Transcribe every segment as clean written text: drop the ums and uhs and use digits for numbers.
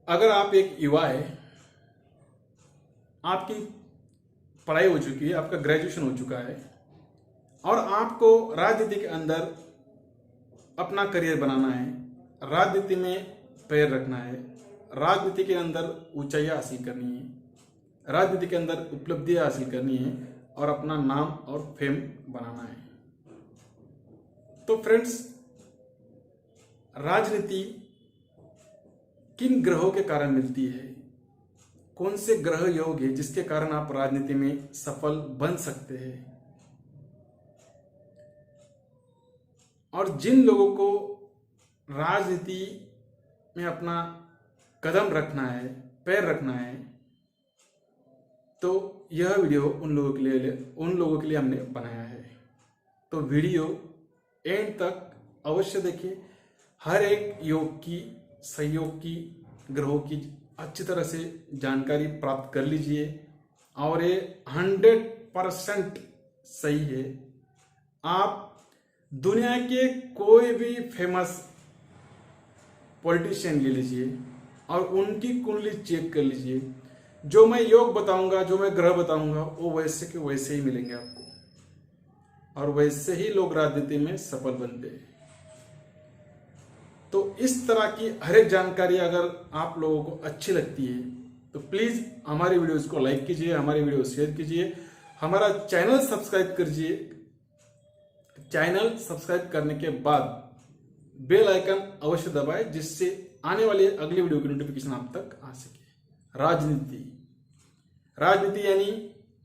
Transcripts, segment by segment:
अगर आप एक युवा है, आपकी पढ़ाई हो चुकी है, आपका ग्रेजुएशन हो चुका है और आपको राजनीति के अंदर अपना करियर बनाना है, राजनीति में पैर रखना है, राजनीति के अंदर ऊंचाइयां हासिल करनी है, राजनीति के अंदर उपलब्धियां हासिल करनी है और अपना नाम और फेम बनाना है। तो फ्रेंड्स, राजनीति किन ग्रहों के कारण मिलती है? कौन से ग्रह योग है जिसके कारण आप राजनीति में सफल बन सकते हैं? और जिन लोगों को राजनीति में अपना कदम रखना है, पैर रखना है, तो यह वीडियो उन लोगों के लिए हमने बनाया है। तो वीडियो एंड तक अवश्य देखिए। हर एक योग की, सहयोग की, ग्रहों की अच्छी तरह से जानकारी प्राप्त कर लीजिए और ये 100% सही है। आप दुनिया के कोई भी फेमस पॉलिटिशियन ले लीजिए और उनकी कुंडली चेक कर लीजिए। जो मैं योग बताऊंगा, जो मैं ग्रह बताऊंगा, वो वैसे के वैसे ही मिलेंगे आपको और वैसे ही लोग राजनीति में सफल बनते हैं। तो इस तरह की हर एक जानकारी अगर आप लोगों को अच्छी लगती है तो प्लीज हमारी वीडियोस को लाइक कीजिए, हमारी वीडियो शेयर कीजिए, हमारा चैनल सब्सक्राइब कीजिए। चैनल सब्सक्राइब करने के बाद बेल आइकन अवश्य दबाएं जिससे आने वाली अगली वीडियो की नोटिफिकेशन आप तक आ सके। राजनीति, राजनीति यानी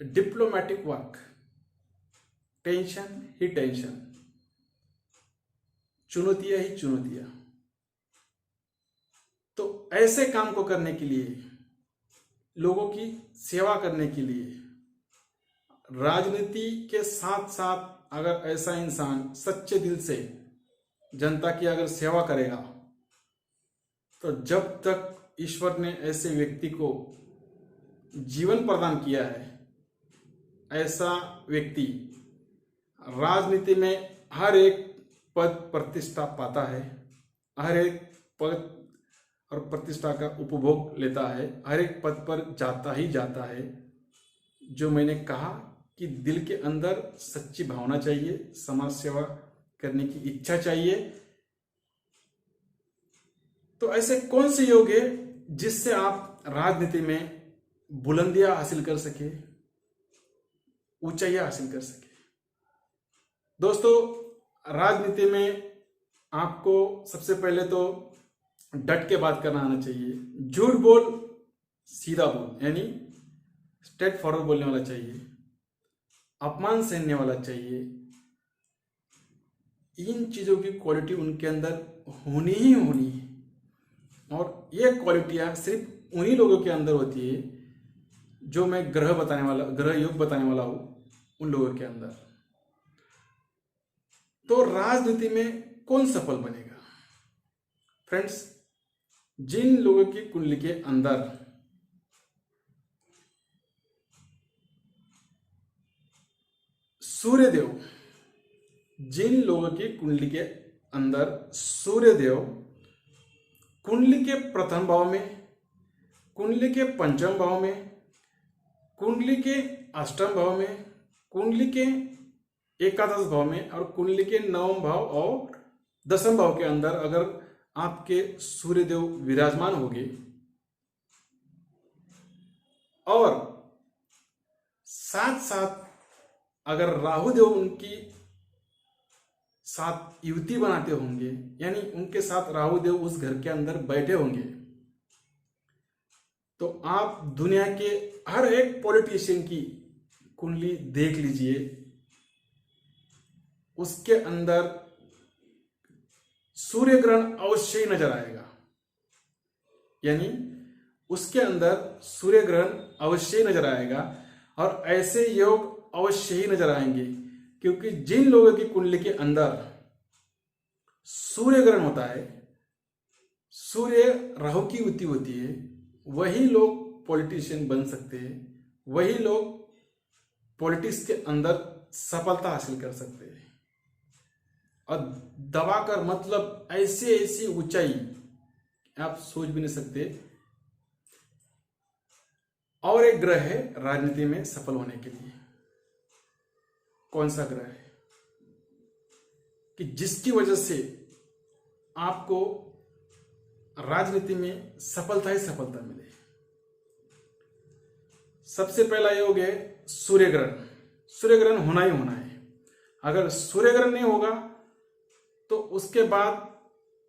डिप्लोमेटिक वर्क, टेंशन ही टेंशन, चुनौतियां ही चुनौतियां। तो ऐसे काम को करने के लिए, लोगों की सेवा करने के लिए, राजनीति के साथ साथ अगर ऐसा इंसान सच्चे दिल से जनता की अगर सेवा करेगा तो जब तक ईश्वर ने ऐसे व्यक्ति को जीवन प्रदान किया है, ऐसा व्यक्ति राजनीति में हर एक पद प्रतिष्ठा पाता है, हर एक पद और प्रतिष्ठा का उपभोग लेता है, हर एक पद पर जाता ही जाता है। जो मैंने कहा कि दिल के अंदर सच्ची भावना चाहिए, समाज सेवा करने की इच्छा चाहिए। तो ऐसे कौन से योग है जिससे आप राजनीति में बुलंदियां हासिल कर सके, ऊंचाइयां हासिल कर सके? दोस्तों, राजनीति में आपको सबसे पहले तो डट के बात करना आना चाहिए। झूठ बोल, सीधा बोल, यानी स्ट्रेट फॉरवर्ड बोलने वाला चाहिए, अपमान सहने वाला चाहिए। इन चीजों की क्वालिटी उनके अंदर होनी ही होनी है और ये क्वालिटियां सिर्फ उन्हीं लोगों के अंदर होती है जो मैं ग्रह योग बताने वाला हूं, उन लोगों के अंदर। तो राजनीति में कौन सफल बनेगा? फ्रेंड्स, जिन लोगों की कुंडली के अंदर सूर्यदेव, जिन लोगों की कुंडली के अंदर सूर्यदेव कुंडली के प्रथम भाव में, कुंडली के पंचम भाव में, कुंडली के अष्टम भाव में, कुंडली के एकादश भाव में और कुंडली के नवम भाव और दसम भाव के अंदर अगर आपके सूर्यदेव विराजमान होंगे और साथ साथ अगर राहुदेव उनकी साथ युति बनाते होंगे, यानी उनके साथ राहुदेव उस घर के अंदर बैठे होंगे, तो आप दुनिया के हर एक पॉलिटिशियन की कुंडली देख लीजिए, उसके अंदर सूर्य ग्रहण अवश्य ही नजर आएगा। यानी उसके अंदर सूर्य ग्रहण अवश्य ही नजर आएगा और ऐसे योग अवश्य ही नजर आएंगे, क्योंकि जिन लोगों की कुंडली के अंदर सूर्य ग्रहण होता है, सूर्य राहु की युति होती है, वही लोग पॉलिटिशियन बन सकते हैं, वही लोग पॉलिटिक्स के अंदर सफलता हासिल कर सकते हैं। और दबाकर, मतलब ऐसी ऐसी ऊंचाई आप सोच भी नहीं सकते और एक ग्रह है राजनीति में सफल होने के लिए। कौन सा ग्रह है कि जिसकी वजह से आपको राजनीति में सफलता ही सफलता मिले? सबसे पहला योग है सूर्य ग्रहण। सूर्य ग्रहण होना ही होना है। अगर सूर्य ग्रहण नहीं होगा तो उसके बाद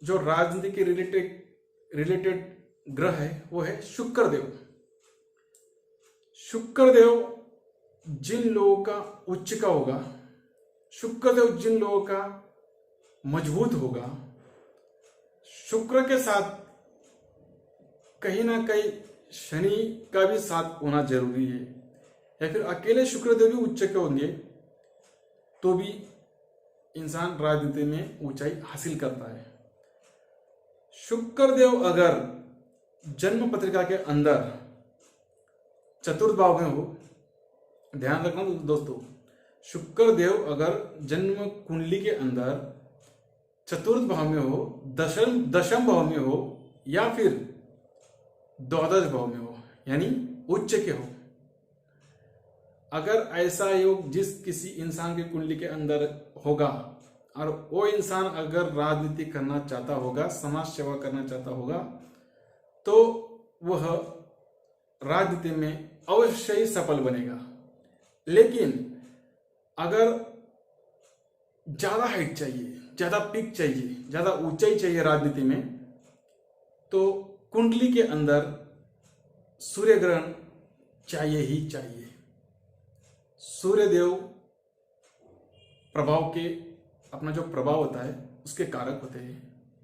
जो राजनीति के रिलेटेड ग्रह है वो है शुक्र देव। शुक्र देव जिन लोगों का उच्च का होगा, शुक्र देव जिन लोगों का मजबूत होगा, शुक्र के साथ कहीं ना कहीं शनि का भी साथ होना जरूरी है, या फिर अकेले शुक्रदेव भी उच्च के होंगे तो भी इंसान राजनीति में ऊंचाई हासिल करता है। शुक्रदेव अगर जन्म पत्रिका के अंदर चतुर्थ भाव में हो, ध्यान रखना दोस्तों, शुक्रदेव अगर जन्म कुंडली के अंदर चतुर्थ भाव में हो, दशम भाव में हो, या फिर द्वादश भाव में हो, यानी उच्च के हो, अगर ऐसा योग जिस किसी इंसान की कुंडली के अंदर होगा और वो इंसान अगर राजनीति करना चाहता होगा, समाज सेवा करना चाहता होगा, तो वह राजनीति में अवश्य ही सफल बनेगा। लेकिन अगर ज्यादा हाइट चाहिए, ज्यादा पीक चाहिए, ज्यादा ऊंचाई चाहिए राजनीति में, तो कुंडली के अंदर सूर्य ग्रहण चाहिए ही चाहिए। सूर्यदेव प्रभाव के, अपना जो प्रभाव होता है उसके कारक होते हैं,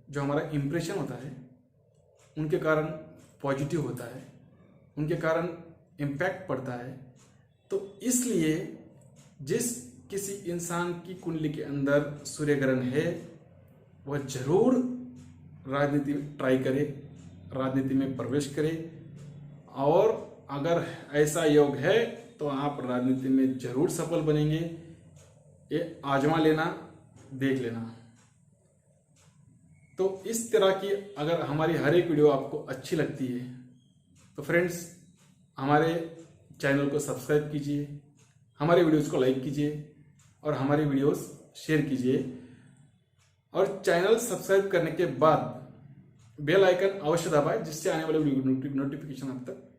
जो हमारा इंप्रेशन होता है उनके कारण पॉजिटिव होता है, उनके कारण इम्पैक्ट पड़ता है। तो इसलिए जिस किसी इंसान की कुंडली के अंदर सूर्य ग्रहण है वह जरूर राजनीति ट्राई करे, राजनीति में प्रवेश करे, और अगर ऐसा योग है तो आप राजनीति में जरूर सफल बनेंगे। ये आजमा लेना, देख लेना। तो इस तरह की अगर हमारी हर एक वीडियो आपको अच्छी लगती है तो फ्रेंड्स हमारे चैनल को सब्सक्राइब कीजिए, हमारे वीडियोस को लाइक कीजिए और हमारी वीडियोस शेयर कीजिए। और चैनल सब्सक्राइब करने के बाद बेल आइकन अवश्य दबाएं, जिससे आने वाले वीडियो नोटिफिकेशन आप तक